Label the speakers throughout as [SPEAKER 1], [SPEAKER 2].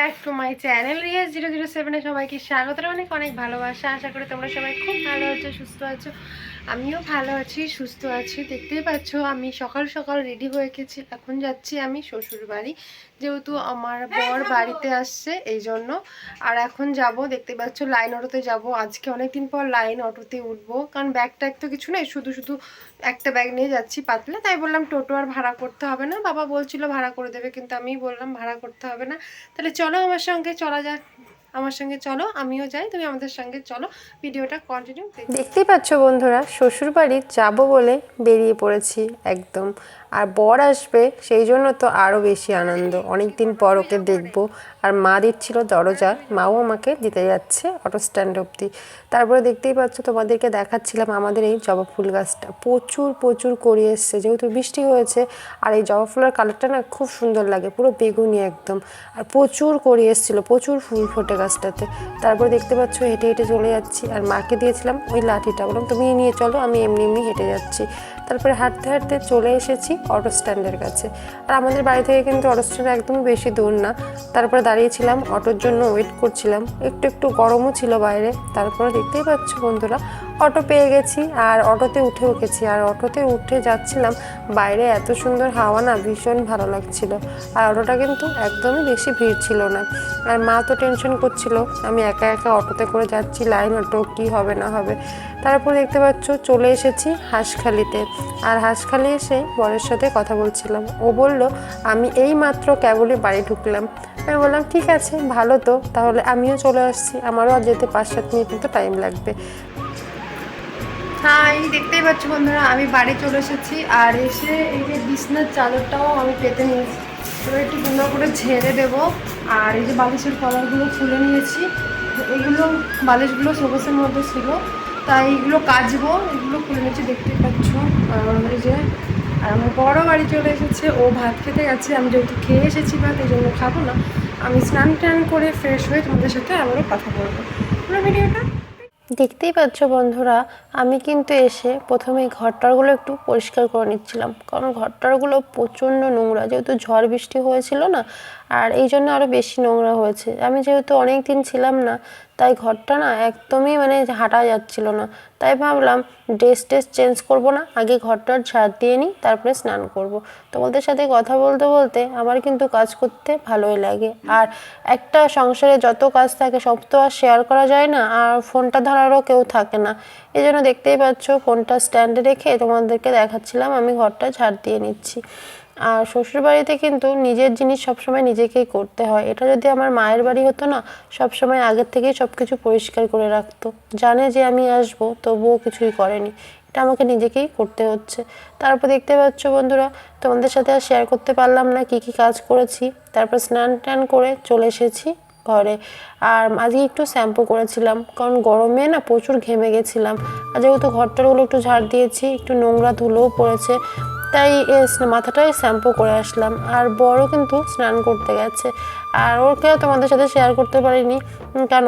[SPEAKER 1] Back to my channel Riyaz 007 এ সবাইকে স্বাগত। অনেক অনেক ভালোবাসা। আশা করি তোমরা সবাই খুব ভালো আছো, সুস্থ আছো। আমিও ভালো আছি, সুস্থ আছি। দেখতেই পাচ্ছ আমি সকাল সকাল রেডি হয়ে গেছি। এখন যাচ্ছি আমি শ্বশুর বাড়ি, যেহেতু আমার বর বাড়িতে আসছে এই জন্য। আর এখন যাব, দেখতে পাচ্ছ লাইন অটোতে যাব। আজকে অনেকদিন পর লাইন অটোতে উঠবো, কারণ ব্যাগ ট্যাগ তো কিছু নেই, শুধু শুধু একটা ব্যাগ নিয়ে যাচ্ছি পাতলা। তাই বললাম টোটো আর ভাড়া করতে হবে না। বাবা বলছিল ভাড়া করে দেবে, কিন্তু আমি বললাম ভাড়া করতে হবে না। তাহলে চলো আমার সঙ্গে চলা যাক, আমার সঙ্গে চলো, আমিও যাই, তুমি আমাদের সঙ্গে চলো। ভিডিওটা কন্টিনিউ। দেখতেই পাচ্ছ বন্ধুরা, শ্বশুর বাড়ি যাবো বলে বেরিয়ে পড়েছি একদম। আর বর আসবে সেই জন্য তো আরও বেশি আনন্দ, অনেক দিন পর ওকে দেখবো। আর মা দিচ্ছিল দরজা, মাও আমাকে দিতে যাচ্ছে অটো স্ট্যান্ড অবধি। তারপরে দেখতেই পাচ্ছ, তোমাদেরকে দেখাচ্ছিলাম আমাদের এই জবা ফুল গাছটা প্রচুর প্রচুর কড়ি এসছে, যেহেতু বৃষ্টি হয়েছে। আর এই জবা ফুলের কালারটা না খুব সুন্দর লাগে, পুরো বেগুনি একদম। আর প্রচুর কড়ি এসেছিলো, প্রচুর ফুল ফোটে গাছটাতে। তারপরে দেখতে পাচ্ছ হেঁটে হেঁটে চলে যাচ্ছি। আর মাকে দিয়েছিলাম ওই লাঠিটা, বললাম তুমি নিয়ে চলো, আমি এমনি এমনি হেঁটে যাচ্ছি। তারপরে হাঁটতে হাঁটতে চলে এসেছি অটো স্ট্যান্ডের কাছে। আর আমাদের বাড়ি থেকে কিন্তু অটো স্ট্যান্ড একদমই বেশি দূর না। তারপরে দাঁড়িয়েছিলাম, অটোর জন্য ওয়েট করছিলাম। একটু একটু গরমও ছিল বাইরে। তারপরে দেখতেই পাচ্ছ বন্ধুরা, অটো পেয়ে গেছি আর অটোতে উঠে গেছি। আর অটোতে উঠে যাচ্ছিলাম, বাইরে এত সুন্দর হাওয়া না, ভীষণ ভালো লাগছিল। আর অটোটা কিন্তু একদমই বেশি ভিড় ছিল না। আর মা তো টেনশন করছিল, আমি একা একা অটোতে করে যাচ্ছি, লাইন অটো কী হবে না হবে। তারপর দেখতে পাচ্ছ চলে এসেছি হাঁসখালিতে। আর হাঁসখালি এসে বরের সাথে কথা বলছিলাম। ও বলল আমি এই মাত্র কেবলই বাড়ি ঢুকলাম। আমি বললাম ঠিক আছে, ভালো তো, তাহলে আমিও চলে আসছি, আমারও আর যেতে 5-7 মিনিট মতো টাইম লাগবে। হ্যাঁ, এই দেখতেই পাচ্ছ বন্ধুরা, আমি বাড়ি চলে এসেছি। আর এসে এই যে বিছনার চাদরটাও আমি পেতে নিয়েছি, এবার একটু সুন্দর করে ঝেড়ে দেবো। আর এই যে বালিশের কভারগুলো খুলে নিয়েছি, এগুলো বালিশগুলো শোকেসের মধ্যে ছিল, তাই এগুলো কাচবো। এগুলো খুলে নিয়েছি, দেখতেই পাচ্ছ। এই যে আর আমার বড় বাড়ি চলে এসেছে, ও ভাত খেতে গেছে। আমি যেহেতু খেয়ে এসেছি ভাত, এই জন্য খাবো না। আমি স্নান টান করে ফ্রেশ হয়ে তোমাদের সাথে আবারও কথা বলবো। পুরো ভিডিওটা দেখতেই পাচ্ছ বন্ধুরা, আমি কিন্তু এসে প্রথমেই ঘরটারগুলো একটু পরিষ্কার করে নিচ্ছিলাম, কারণ ঘরটারগুলো প্রচণ্ড নোংরা, যেহেতু ঝড় বৃষ্টি হয়েছিল না। আর এই জন্য আরও বেশি নোংরা হয়েছে। আমি যেহেতু অনেক দিন ছিলাম না, তাই ঘরটা না একদমই হাঁটা যাচ্ছিল না। তাই ভাবলাম ড্রেস চেঞ্জ করবো না, আগে ঘরটার ঝাড় দিয়ে নিই, তারপরে স্নান করব। তোমাদের সাথে কথা বলতে বলতে আমার কিন্তু কাজ করতে ভালোই লাগে। আর একটা সংসারে যত কাজ থাকে সব তো আর শেয়ার করা যায় না, আর ফোনটা ধরারও কেউ থাকে না। এই জন্য দেখতেই পাচ্ছ ফোনটা স্ট্যান্ডে রেখে তোমাদেরকে দেখাচ্ছিলাম আমি ঘরটা ঝাড় দিয়ে নিচ্ছি। আর শ্বশুরবাড়িতে কিন্তু নিজের জিনিস সবসময় নিজেকেই করতে হয়। এটা যদি আমার মায়ের বাড়ি হতো না, সবসময় আগের থেকেই সব কিছু পরিষ্কার করে রাখতো, জানে যে আমি আসবো, তবুও কিছুই করেনি। এটা আমাকে নিজেকেই করতে হচ্ছে। তারপর দেখতে পাচ্ছ বন্ধুরা, তোমাদের সাথে আর শেয়ার করতে পারলাম না কি কি কাজ করেছি। তারপর স্নান টান করে চলে এসেছি ঘরে। আর আজকে একটু শ্যাম্পু করেছিলাম, কারণ গরমে না প্রচুর ঘেমে গেছিলাম। আর যেহেতু ঘরটারগুলো একটু ঝাড় দিয়েছি, একটু নোংরা ধুলোও পড়েছে, তাই মাথাটায় শ্যাম্পু করে আসলাম। আর বড়ও কিন্তু স্নান করতে গেছে। আর ওকেও তোমাদের সাথে শেয়ার করতে পারিনি, কারণ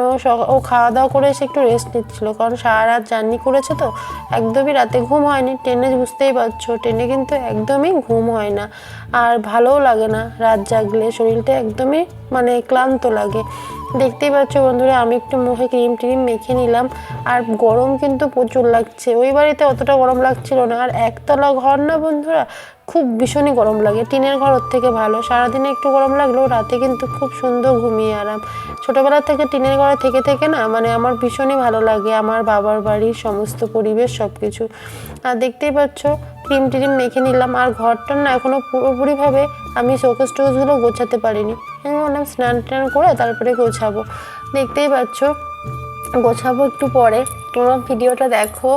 [SPEAKER 1] ও খাওয়া দাওয়া করে এসে একটু রেস্ট নিচ্ছিল, কারণ সারা রাত জার্নি করেছে তো, একদমই রাতে ঘুম হয়নি। ট্রেনে বুঝতেই পারছো, ট্রেনে কিন্তু একদমই ঘুম হয় না, আর ভালোও লাগে না রাত জাগলে, শরীরটা একদমই ক্লান্ত লাগে। দেখতেই পাচ্ছ বন্ধুরা, আমি একটু মুখে ক্রিম ট্রিম মেখে নিলাম। আর গরম কিন্তু প্রচুর লাগছে, ওই বাড়িতে অতটা গরম লাগছিল না। আর একতলা ঘর না বন্ধুরা, খুব ভীষণই গরম লাগে। টিনের ঘর ওর থেকে ভালো, সারাদিনে একটু গরম লাগলেও রাতে কিন্তু খুব সুন্দর ঘুমিয়ে আরাম। ছোটোবেলা থেকে টিনের ঘরে থেকে থেকে না আমার ভীষণই ভালো লাগে আমার বাবার বাড়ির সমস্ত পরিবেশ সব কিছু। আর দেখতেই পাচ্ছ ক্রিম ট্রিম মেখে নিলাম। আর ঘরটা না এখনও পুরোপুরিভাবে আমি শোকেস টোকেসগুলো গোছাতে পারিনি। আমি বললাম স্নান টান করে তারপরে গোছাবো। দেখতেই পাচ্ছ গোছাবো একটু পরে, তোমরা ভিডিওটা দেখো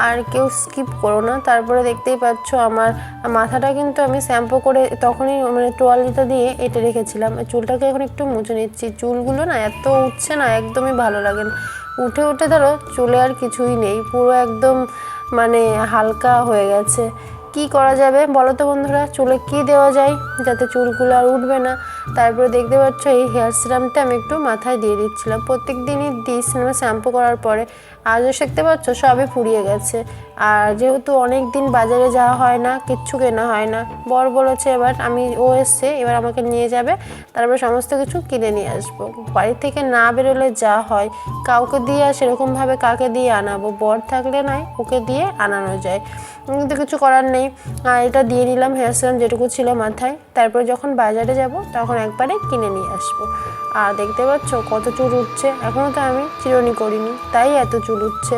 [SPEAKER 1] আর কেউ স্কিপ করো না। তারপরে দেখতেই পাচ্ছ আমার মাথাটা কিন্তু আমি শ্যাম্পু করে তখনই তোয়ালিটা দিয়ে এঁটে রেখেছিলাম। চুলটাকে এখন একটু মুছে নিচ্ছি। চুলগুলো না এত উঠছে না, একদমই ভালো লাগে না। উঠে উঠে ধরো চুলে আর কিছুই নেই, পুরো একদম হালকা হয়ে গেছে। কি করা যাবে বলো তো বন্ধুরা, চুলে কি দেওয়া যায় যাতে চুলগুলো আর উঠবে না? তারপরে দেখতে পাচ্ছ এই হেয়ার সিরামটা আমি একটু মাথায় দিয়ে দিচ্ছিলাম, প্রত্যেক দিনই দিই শ্যাম্পু করার পরে। আজও দেখতে পাচ্ছ সবই ফুরিয়ে গেছে। আর যেহেতু অনেক দিন বাজারে যাওয়া হয় না, কিচ্ছু কেনা হয় না, বর বলেছে এবার ও এসছে, এবার আমাকে নিয়ে যাবে, তারপরে সমস্ত কিছু কিনে নিয়ে আসবো। বাড়ি থেকে না বেরোলে যা হয়, কাউকে দিয়ে আর সেরকমভাবে কাকে দিয়ে আনাবো, বর থাকলে নয় ওকে দিয়ে আনানো যায়, কিন্তু কিছু করার নেই। আর এটা দিয়ে নিলাম হেয়ার সিরাম যেটুকু ছিল মাথায়, তারপরে যখন বাজারে যাব তখন একবারে কিনে নিয়ে আসবো। আর দেখতে পাচ্ছ কত চুল উঠছে, এখনও তো আমি চিরুনি করিনি, তাই এত চুল উঠছে।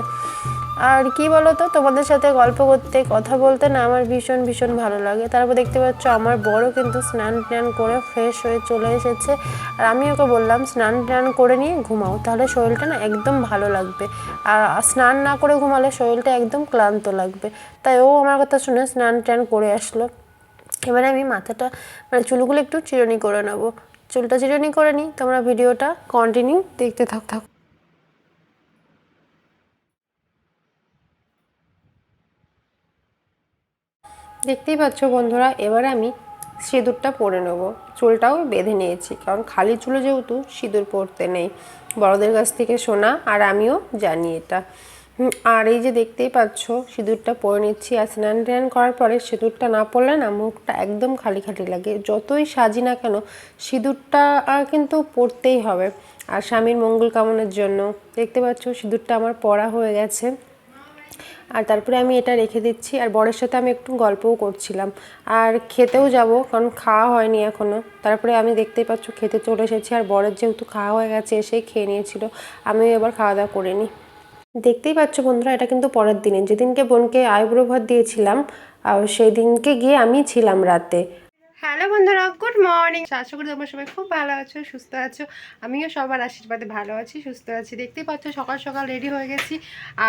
[SPEAKER 1] আর কি বলো তো, তোমাদের সাথে গল্প করতে কথা বলতে না আমার ভীষণ ভীষণ ভালো লাগে। তারপর দেখতে পাচ্ছ আমার বড় কিন্তু স্নান টান করে ফ্রেশ হয়ে চলে এসেছে। আর আমি ওকে বললাম স্নান টান করে নিয়ে ঘুমাও, তাহলে শরীরটা না একদম ভালো লাগবে, আর স্নান না করে ঘুমালে শরীরটা একদম ক্লান্ত লাগবে। তাই ও আমার কথা শুনে স্নান টান করে আসলো। এবারে আমি মাথাটা চুলগুলো একটু চিরুনি করে নেবো, চুলটা চিরুনি করে নিই। তোমরা ভিডিওটা কন্টিনিউ দেখতে থাকো। দেখতেই পাচ্ছ বন্ধুরা, এবারে আমি সিঁদুরটা পরে নেব, চুলটাও বেঁধে নিয়েছি, কারণ খালি চুলে যেহেতু সিঁদুর পরতে নেই, বড়দের কাছ থেকে শোনা, আর আমিও জানি এটা। আর এই যে দেখতেই পাচ্ছ সিঁদুরটা পরে নিচ্ছি। আর স্নান টান করার পরে সিঁদুরটা না পরলে না মুখটা একদম খালি খালি লাগে, যতই সাজি না কেন সিঁদুরটা কিন্তু পরতেই হবে, আর স্বামীর মঙ্গল কামনার জন্য। দেখতে পাচ্ছ সিঁদুরটা আমার পরা হয়ে গেছে। আর তারপরে আমি এটা রেখে দিচ্ছি, আর বরের সাথে আমি একটু গল্পও করছিলাম, আর খেতেও যাব, কারণ খাওয়া হয়নি এখনও। তারপরে আমি দেখতেই পাচ্ছ খেতে চলে এসেছি, আর বরের যেহেতু খাওয়া হয়ে গেছে এসেই খেয়ে নিয়েছিল, আমিও এবার খাওয়া দাওয়া করে নিই। দেখতেই পাচ্ছ বন্ধুরা, এটা কিন্তু পরের দিনে, যেদিনকে বোনকে আইব্রো ভাত দিয়েছিলাম আর সেই দিনকে গিয়ে আমি ছিলাম রাতে। হ্যালো বন্ধুরা, গুড মর্নিং। আশা করি তোমরা সবাই খুব ভালো আছো, সুস্থ আছো। আমিও সবার আশীর্বাদে ভালো আছি, সুস্থ আছি। দেখতেই পাচ্ছ সকাল সকাল রেডি হয়ে গেছি,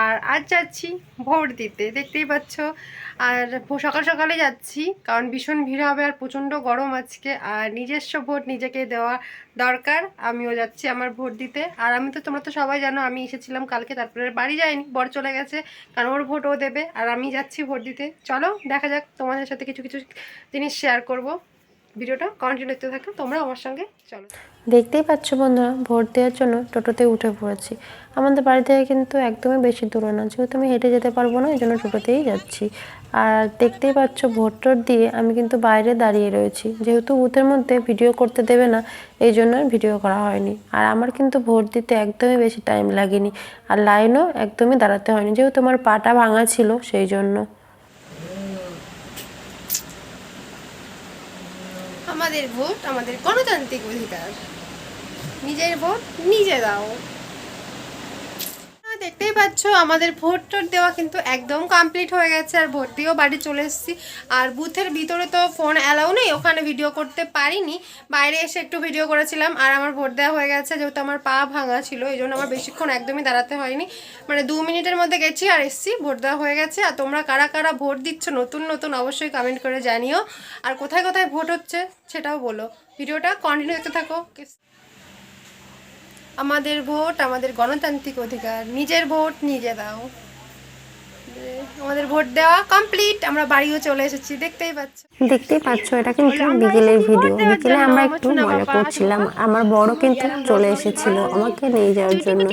[SPEAKER 1] আর আজ যাচ্ছি ভোট দিতে। দেখতেই পাচ্ছ, আর সকাল সকালে যাচ্ছি, কারণ ভীষণ ভিড় হবে আর প্রচণ্ড গরম আজকে, আর নিজস্ব ভোট নিজেকে দেওয়া দরকার। আমিও যাচ্ছি আমার ভোট দিতে। আর আমি তো, তোমরা তো সবাই জানো, আমি এসেছিলাম কালকে, তারপরে বাড়ি যাইনি, বর চলে গেছে, কারণ ওর ভোট ও দেবে, আর আমি যাচ্ছি ভোট দিতে। চলো দেখা যাক, তোমাদের সাথে কিছু কিছু জিনিস শেয়ার করব, ভিডিওটা কন্টিনিউ দেখতে থাকো তোমরা আমার সঙ্গে। চলো, দেখতেই পাচ্ছ বন্ধুরা, ভোট দেওয়ার জন্য টোটোতে উঠে পড়েছি। আমাদের বাড়ি থেকে কিন্তু একদমই বেশি দূরে না, যেহেতু আমি হেঁটে যেতে পারবো না, এই জন্য টোটোতেই যাচ্ছি। আর দেখতেই পাচ্ছ ভোট টোট দিয়ে আমি কিন্তু বাইরে দাঁড়িয়ে রয়েছি, যেহেতু বুথের মধ্যে ভিডিও করতে দেবে না, এই জন্য ভিডিও করা হয়নি। আর আমার কিন্তু ভোট দিতে একদমই বেশি টাইম লাগেনি, আর লাইনও একদমই দাঁড়াতে হয়নি, যেহেতু আমার পাটা ভাঙা ছিল সেই জন্য। আমাদের ভোট আমাদের গণতান্ত্রিক অধিকার, নিজের ভোট নিজে দাও। দেখতেই পাচ্ছ আমাদের ভোট টোট দেওয়া কিন্তু একদম কমপ্লিট হয়ে গেছে, আর ভোট দিয়েও বাড়ি চলে এসেছি। আর বুথের ভিতরে তো ফোন অ্যালাউ নেই, ওখানে ভিডিও করতে পারিনি, বাইরে এসে একটু ভিডিও করেছিলাম। আর আমার ভোট দেওয়া হয়ে গেছে, যেহেতু আমার পা ভাঙা ছিল এই জন্য আমার বেশিক্ষণ একদমই দাঁড়াতে হয়নি, 2 মিনিটের মধ্যে গেছি আর এসছি, ভোট দেওয়া হয়ে গেছে। আর তোমরা কারা কারা ভোট দিচ্ছ নতুন নতুন অবশ্যই কমেন্ট করে জানিও, আর কোথায় কোথায় ভোট হচ্ছে সেটাও বলো। ভিডিওটা কন্টিনিউ দেখতে থাকো। আমাদের ভোট আমাদের গণতান্ত্রিক অধিকার, নিজের ভোট নিজে দাও। আমাদের ভোট দেওয়া কমপ্লিট, আমরা বাড়িও চলে এসেছি। দেখতেই পাচ্ছ এটা কিন্তু বিকেলের ভিডিও। বিকেলে আমরা একটু মজা করছিলাম, আমার বড় কিন্তু চলে এসেছিল আমাকে নিয়ে যাওয়ার জন্য।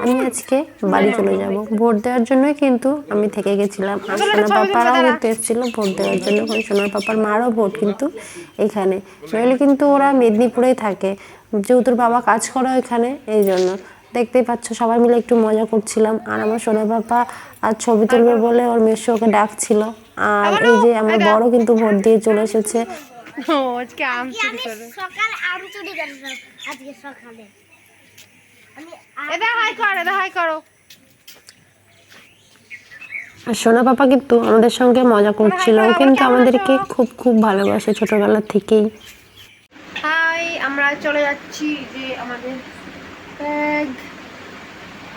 [SPEAKER 1] আমি আজকে বাড়ি চলে যাব, ভোট দেওয়ার জন্যই কিন্তু আমি থেকে গেছিলাম। আর সোনার পাপারাও ঘুরতে এসেছিল ভোট দেওয়ার জন্য, সোনার পাপার মারও ভোট কিন্তু এখানে, নইলে কিন্তু ওরা মেদিনীপুরেই থাকে, যেহেতু বাবা কাজ করে ওইখানে, এই জন্য। দেখতেই পাচ্ছ সবাই মিলে একটু মজা করছিলাম। আর আমার সোনা পাপা আর ছবি তুলবে বলে ওর মেশো ওকে ডাকছিল। আর এই যে আমার বড় কিন্তু ভোট দিয়ে চলে এসেছে। আজকে আম চুরি করে সকালে আম চুরি করে আজকে সকালে হাই করো। আর সোনা পাপা কিন্তু আমাদের সঙ্গে মজা করছিল, ও কিন্তু আমাদেরকে খুব খুব ভালোবাসে ছোটবেলা থেকেই। হাই, আমরা চলে যাচ্ছি, যে আমাদের ব্যাগ,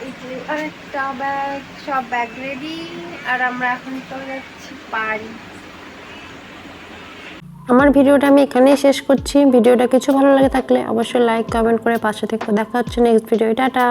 [SPEAKER 1] এই যে আরেকটা ব্যাগ, সব ব্যাগ রেডি, আর আমরা এখন চলে যাচ্ছি বাড়ি। আমার ভিডিওটা আমি এখানেই শেষ করছি। ভিডিওটা কিছু ভালো লাগে থাকলে অবশ্যই লাইক কমেন্ট করে পাশে থেকে দেখা হচ্ছে নেক্সট ভিডিও। টাটা।